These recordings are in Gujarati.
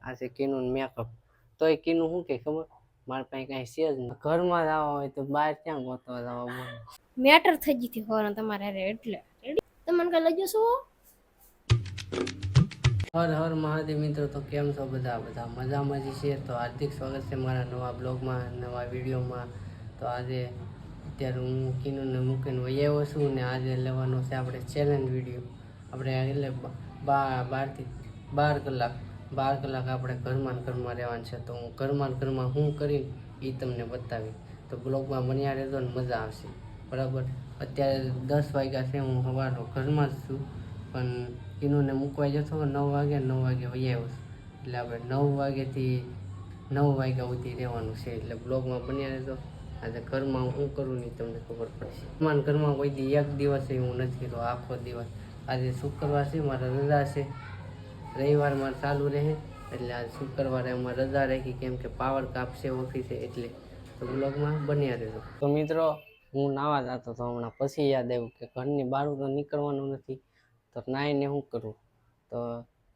આ છે કીનું મેકઅપ. તોય કીનું શું કે ખબર, મારા પાસે કાંઈ છે જ નહીં. ઘરમાં જ આવવા હોય તો બહાર ક્યાં ગોતવા જવા બોલો. મેટર થઈ ગઈ હતી હોર તમારે હારે એટલે તમને કઈ લઈ જશો. હર હર મહાદેવ મિત્રો, તો કેમ છો બધા મજામાં જ છે. તો હાર્દિક સ્વાગત છે મારા નવા બ્લોગમાં, નવા વિડીયોમાં. તો આજે અત્યારે હું કીનુંને મૂકીને વહી આવ્યો છું ને આજે લેવાનો છે આપણે ચેલેન્જ વિડીયો. આપણે એટલે 12 કલાક આપણે ઘરમાં રહેવાનું છે. તો હું ઘરમાં શું કરી એ તમને બતાવી. તો બ્લોગમાં બન્યા રહેજો ને મજા આવશે, બરાબર. અત્યારે 10 વાગ્યા છે, હું સવારનો ઘરમાં જ છું. પણ કીનુંને મૂકવા જતો 9 વાગે વહી આવ્યો છું. એટલે આપણે 9 વાગ્યાથી 9 વાગ્યા સુધી રહેવાનું છે. એટલે બ્લોગમાં બન્યા રહેજો. આજે ઘરમાં હું કરું નહીં તમને ખબર પડશે. ઘરમાં કોઈ દી એક દિવસ હું નથી તો આખો દિવસ. આજે શુક્રવાર છે, મારા રજા છે. રવિવાર મારે ચાલુ રહે, એટલે આજે શુક્રવારે અમારે રજા રાખી, કેમ કે પાવર કાપ છે ઓફિસે. એટલે તો બ્લોગમાં બન્યા રહેજો. તો મિત્રો, હું નાવા જતો તો હમણાં, પછી યાદ આવ્યું કે ઘરની બહાર તો નીકળવાનું નથી, તો નાઈને શું કરું. તો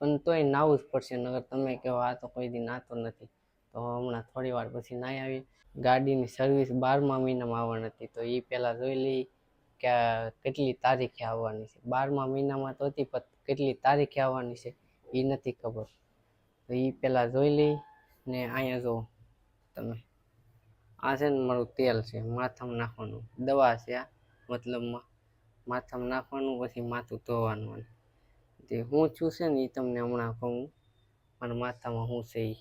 પણ તોય નાવું જ પડશે, નગર તમે કહો આ તો કોઈ દી નાતો નથી. તો હમણાં થોડી વાર પછી નાહી આવી. ગાડીની સર્વિસ 12મા મહિનામાં આવવાની હતી, તો એ પહેલાં જોઈ લઈ કે કેટલી તારીખે આવવાની છે. 12મા મહિનામાં તો હતી, પણ કેટલી તારીખે આવવાની છે એ નથી ખબર. તો એ પહેલાં જોઈ લઈ ને અહીંયા જો તમે, આ છે ને મારું તેલ છે, માથામાં નાખવાનું. દવા છે આ, મતલબમાં માથામાં નાખવાનું, પછી માથું ધોવાનું. તે હું છું છે ને એ તમને હમણાં કહું, મારા માથામાં શું છે એ.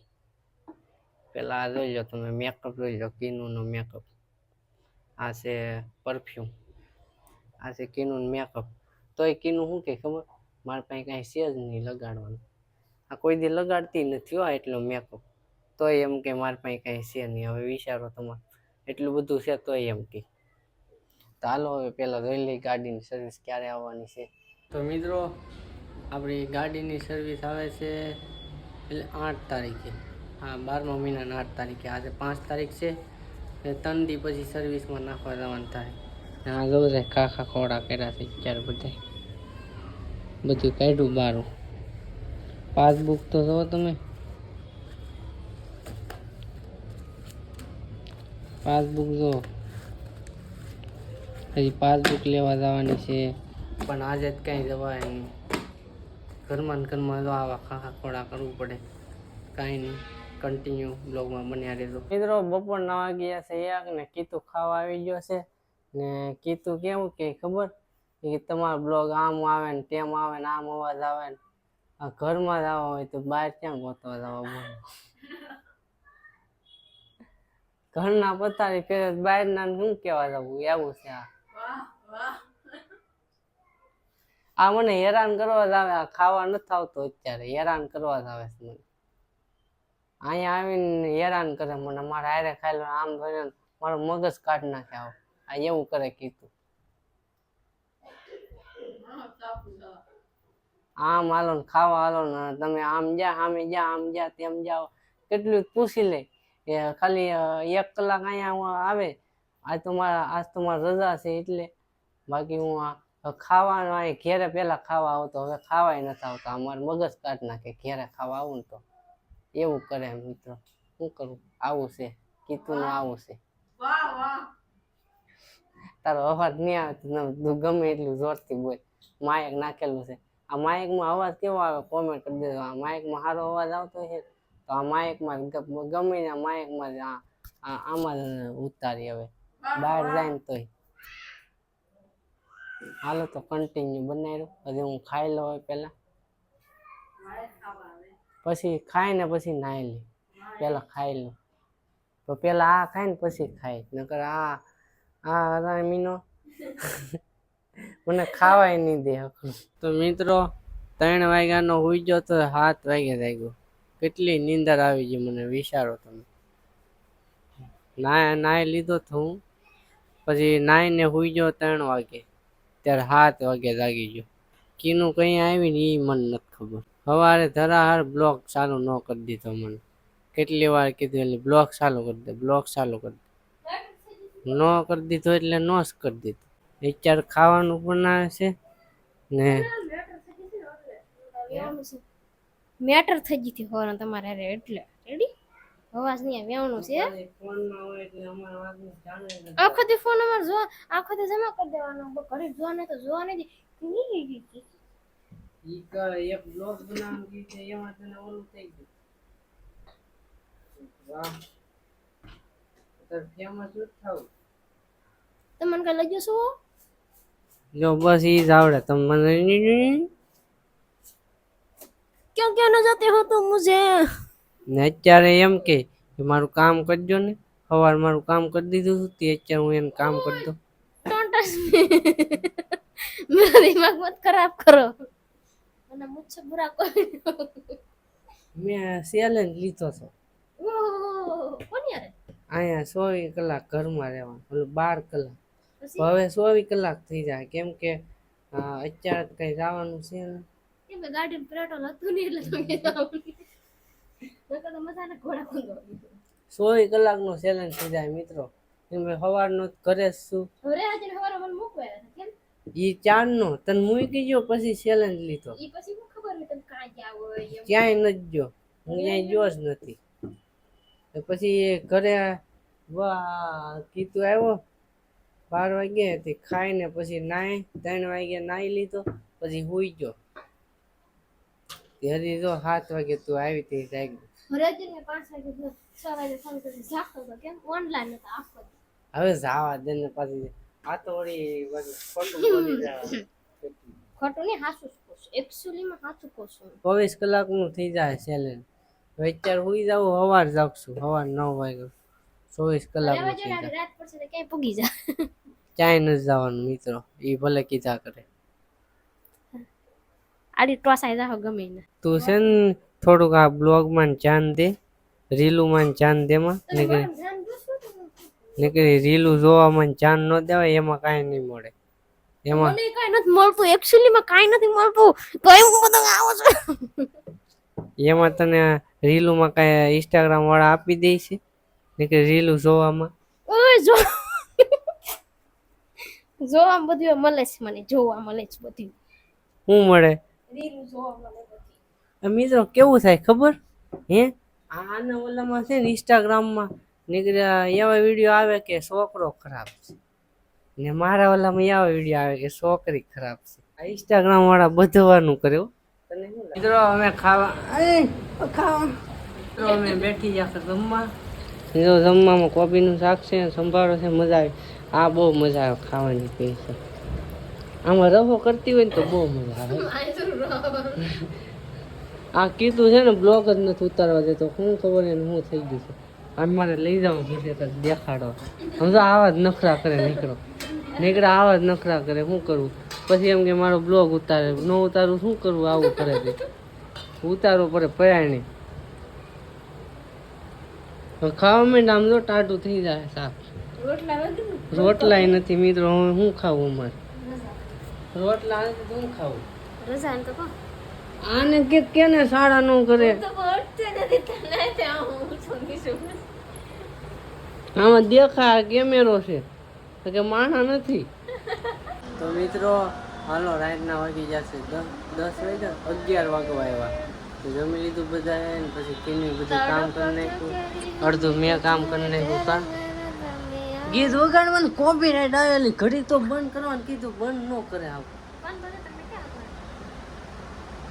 પહેલાં આ જોઈ લો તમે, મેકઅપ જોઈ લો, કીનુંનો મેકઅપ. આ છે પરફ્યુમ, આ છે કીનું મેકઅપ. તોય કીનું શું કે ખબર, મારા પાસે કાંઈ છે જ નહીં લગાડવાનું. આ કોઈ દી લગાડતી નથી હો એટલો મેકઅપ. તોય એમ કે મારા પાસે કાંઈ છે નહીં. હવે વિચારો તમારે, એટલું બધું છે તોય એમ કે. તો હાલો હવે પહેલાં જોઈ લઈ ગાડીની સર્વિસ ક્યારે આવવાની છે. તો મિત્રો, આપણી ગાડીની સર્વિસ આવે છે એટલે 8 તારીખે. હા, 12મા મહિનાના 8 તારીખે. આજે 5 તારીખ છે, એટલે 3 દી પછી સર્વિસમાં નાખવા જવાનું થાય. હા જો છે, ખાખા ખોડા કર્યા છે અત્યારે બધા, બધું કાઢ્યું બારું. પાસબુક તો જો તમે, પાસબુક જો, હજી પાસબુક લેવા જવાની છે, પણ આજે જ કાંઈ જવાય નહીં. ઘરમાં જો આવા ખાખા ખોડા કરવું પડે. કાંઈ નહીં, કન્ટિન્યુ બ્લોગમાં બન્યા રહેજો. મિત્રો, બપોરના વાગ્યા છે 1 ને કીતું ખાવા આવી ગયો છે. ને કીતું કેવું કે ખબર, કે તમારો બ્લોગ આમ આવે ને તેમ આવે ને આમ અવાજ આવે ને. આ ઘરમાં જ આવવા હોય તો બહાર ક્યાં ગોતવા જવા બોલો. ઘરના પથારી ફેરે, બહારના શું કહેવા જવું, એવું છે આ. આ મને હેરાન કરવા જ આવે. આ ખાવા નથી આવતો અત્યારે, હેરાન કરવા જ આવે છે મને. અહીંયા આવીને હેરાન કરે મને, મારે હારે ખાઈ લો આમ ધોઈને મારું મગજ કાઢી નાખે. આવો આ એવું કરે કીધું. આમ હાલો ને ખાવા હાલો ને, તમે આમ જા આમે જા, આમ જા તેમ જાઓ, કેટલું પૂછી લે. એ ખાલી 1 કલાક અહીંયા આવે. આજ તો મારા રજા છે એટલે. બાકી હું ખાવાનું અહીં ઘેરે પહેલાં ખાવા આવતો, હવે ખાવાય નથી આવતા. અમારે મગજ કાઢી નાખે ઘેરે ખાવા આવું ને તો. એવું કરે મિત્રો, શું કરું. આવું છે કીધું, આવું છે. તારો અવાજ નહીં આવે, તું ગમે એટલું જોરથી બોલ. માયક નાખેલું છે. આ માયકમાં અવાજ કેવો આવે કોમેન્ટ કરી દેજો. આ માયકમાં સારો અવાજ આવતો છે તો આ માયકમાં ગમે ને માયકમાં આમાં ઉતારી. હવે બહાર જાય ને તોય હાલો. તો કન્ટિન્યુ બનાવ્યું. હજી હું ખાઈ લઉં પહેલાં, પછી ખાઈને પછી નાહી લે. પહેલાં ખાઈ લઉં તો પહેલાં આ ખાય ને પછી ખાય, નકર આ રામીનો મને ખાવાય નહીં દે. તો મિત્રો, 3 વાગ્યાનો હુઈ ગયો તો 7 વાગે જાગ્યો. કેટલી નીંદર આવી ગઈ મને, વિચારો તમે. નાહી લીધો તો હું, પછી નાહીને હુઈ ગયો 3 વાગે, ત્યારે 7 વાગે જાગી ગયો. કીનું કઈ આવી ને એ મને નથી ખબર. સવારે ધરાહાર બ્લોગ ચાલુ ન કરી દીધો મને. કેટલી વાર કીધું એટલે બ્લોગ ચાલુ કરી દે, બ્લોગ ચાલુ કરી દે. ન કરી દીધો એટલે નો જ કરી દીધો. અત્યારે ખાવાનું બનાવે છે ને મેટર થઈ ગઈ હતી હોવાનું તમારે હારે એટલે રેડી અવાજ નહીં આવ્યાનું છે ફોનમાં હોય એટલે અમારા વાતનું જાણે જ નથી. આખો દી ફોન અમાર જો આખો દી જમા કરી દેવાનો ઘરે જોવા નહીં તો જોવા નહીં ઈ તો એક બ્લોગ બનાવવાનું કીધું છે, એમાં તને ઓલું થઈ ગયું. વાહ, તાર ફેમસ જ થાવ. તમને કઈ લઈ જશો જો બસ ઈ જ આવડે તમને. ક્યાં ક્યાં ન જતે હો તો મુझे ને અત્યારે એમ કે મારું કામ કરજો ને, સવાર મારું કામ કરી દીધું હતું તે અત્યારે હું એનું કામ કરી દઉં. डोंट टच मी मेरा दिमाग मत खराब करो वरना मुझसे बुरा कोई મેં ચેલેન્જ લીધો હતો કોણ યાર અહીંયા 24 કલાક ઘરમાં રહેવાનું, ઓલું 12 કલાક. પછી હવે 24 કલાક થઈ જાય કેમ કે અત્યારે તો કઈ જવાનું છે ને. કેમ કે ગાડી પેટ્રોલ હતું નહીં એટલે તમે જાવ નકર તો મજાને ઘોડા ખુંદો 24 કલાકનો ચેલેન્જ થઈ જાય મિત્રો. કેમ કે સવારનો ઘરે જ છું, હવે આજે સવારે મને મૂકવા આવ્યા હતા કેમ ઈ 4નો તને મૂકી ગયો પછી ચેલેન્જ લીધો. ઈ પછી મને ખબર નહીં તમે કાં ગયા હોય એમ ક્યાંય નથી ગયો, હું ક્યાંય ગયો જ નથી. તો પછી એ ઘરે કીધું આવ્યો 12 વાગે તે ખાઈને પછી નાય 3 વાગે નાઈ લીધો પછી હુઈ ગયો. હજી જો 7 વાગે તું આવી તે જાગી. ઘરે જ ને 5 વાગે 6 વાગે ફોન કરી જાગતો હતો કેમ ઓનલાઈન હતા આખો દી. હવે જાવા દે ને પછી આ તો વળી બધું ખોટું બોલી જાય. ખોટું નહીં હાચું જ કહું છું એકચ્યુઅલી માં હાચું કહું છું 24 કલાકનું થઈ જાય ચેલેન્જ. હવે અત્યારે હુઈ જાવ, સવાર જાગશું, સવાર 9 વાગે 24 કલાકનું થઈ જાય. રાત પડશે તો ક્યાંય પૂગી જા ક્યાંય નથી જવાનું મિત્રો, એ ભલે કીધા કરે. આડી ટોસાઈ જાવ ગમે ને તું છે ને થોડુંક આ બ્લોગમાં ધ્યાન દે, રીલુમાં ધ્યાન દેમાં. નીકળી રીલું જોવામાં ધ્યાન ન દેવાય, એમાં કાંઈ નહીં મળે. એમાં મને કાંઈ નથી મળતું એકચ્યુઅલી માં કાંઈ નથી મળતું તો એમ હું બધું આવો છું એમાં તને રીલુમાં કાંઈ ઇન્સ્ટાગ્રામ વાળા આપી દે છે નીકળી રીલું જોવામાં. ઓય જો જોવા બધું મળે છે મને જોવા મળે છે બધું શું મળે રીલું જોવા મળે બધી મિત્રો? કેવું થાય ખબર હે? આના ઓલામાં છે ને ઇન્સ્ટાગ્રામમાં નીકળ્યા એવા વિડીયો આવે કે છોકરો ખરાબ છે, ને મારા ઓલામાં એવા વિડીયો આવે કે છોકરી ખરાબ છે. આ ઇન્સ્ટાગ્રામ વાળા બધવાનું કરે હો. તને શું લાગે? મિત્રો અમે ખાવા અમે બેઠી જશે જમવા. જો જમવામાં કોબીનું શાક છે, સંભારો છે, મજા આવે. આ બહુ મજા આવે ખાવાની પૈસા. આમાં રવો કરતી હોય ને તો બહુ મજા આવે. આ કીધું છે ને બ્લોગ જ નથી ઉતારવા દેતો, શું ખબર એને શું થઈ ગયું છે. અને મારે લઈ જવું પડશે તો દેખાડો. સમજો આવા જ નખરા કરે નીકળે આવા જ નખરા કરે. શું કરવું પછી? એમ કે મારો બ્લોગ ઉતારે, ન ઉતારું શું કરવું? આવું કરે છે, ઉતારવું પડે પયાણી. ખાવા માંડ આમ જો ટાટું થઈ જાય સાફ. રોટલા નથી મિત્રો, હવે શું ખાવું? અમારે રોટલા નથી તો શું ખાવું? રજા ને તો કહો આને કેને સાડા નો કરે? આમાં દેખા કેમેરો છે તો કે માણા નથી. તો મિત્રો હાલો રાતના વાગી જશે 10 વાગ્યા 11 વાગવા આવ્યા. તો જમી લીધું બધા ને પછી કિની બધું કામ કરી નાખ્યું, અડધું મેં કામ કરી નાખ્યું. કામ ગીત વગાડવાનું કોપીરાઈટ આવેલી ઘડી તો બંધ કરવાનું કીધું, બંધ ન કરે. આવું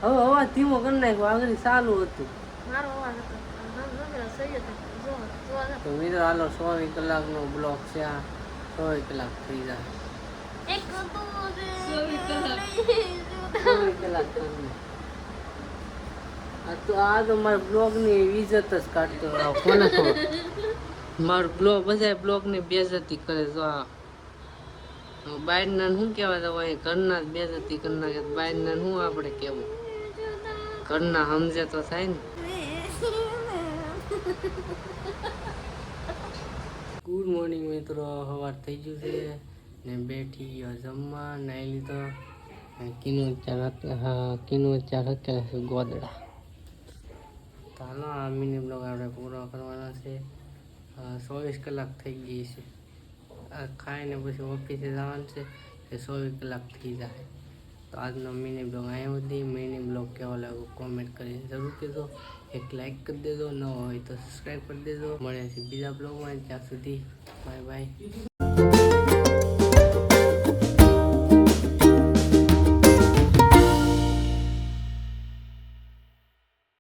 હવે અવાજ ધીમો કરી નાખ્યો, આગળ ચાલુ હતું. તો મિત્રો હાલો 24 કલાકનો બ્લોક છે આ. 24 કલાક થઈ જાય. 24 કલાક આ તો મારા બ્લોગની ઇજ્જત જ કાઢતો કોને ખબર. મારો બ્લોગ બધા બ્લોગની બેઇજ્જતી કરે. જો આ બહારના શું કહેવાય તો અહીં ઘરના જ બેઇજ્જતી કરી નાખે. બહારના શું આપણે કેવું? ઘરના સમજે તો થાય ને. ગુડ મોર્નિંગ મિત્રો, સવાર થઈ ગયું છે ને બેઠી ગયો જમવા, નાઈ લીધો. કિનું ચાર હકેલા છે ગોદડા. તો હાલો આ મિની બ્લોગ આપણે પૂરો કરવાનો છે. 24 કલાક થઈ ગઈ છે. આ ખાઈને પછી ઓફિસે જવાનું છે, 24 કલાક થઈ જાય. તો આજનો મિની બ્લોગ અહીંયા સુધી. મિની બ્લોગ કેવો લાગ્યો કોમેન્ટ કરીને જરૂર કહેજો. એક લાઈક કરી દેજો, ન હોય તો સબસ્ક્રાઈબ કરી દેજો. મળે છે બીજા બ્લોગમાં, ત્યાં સુધી બાય બાય.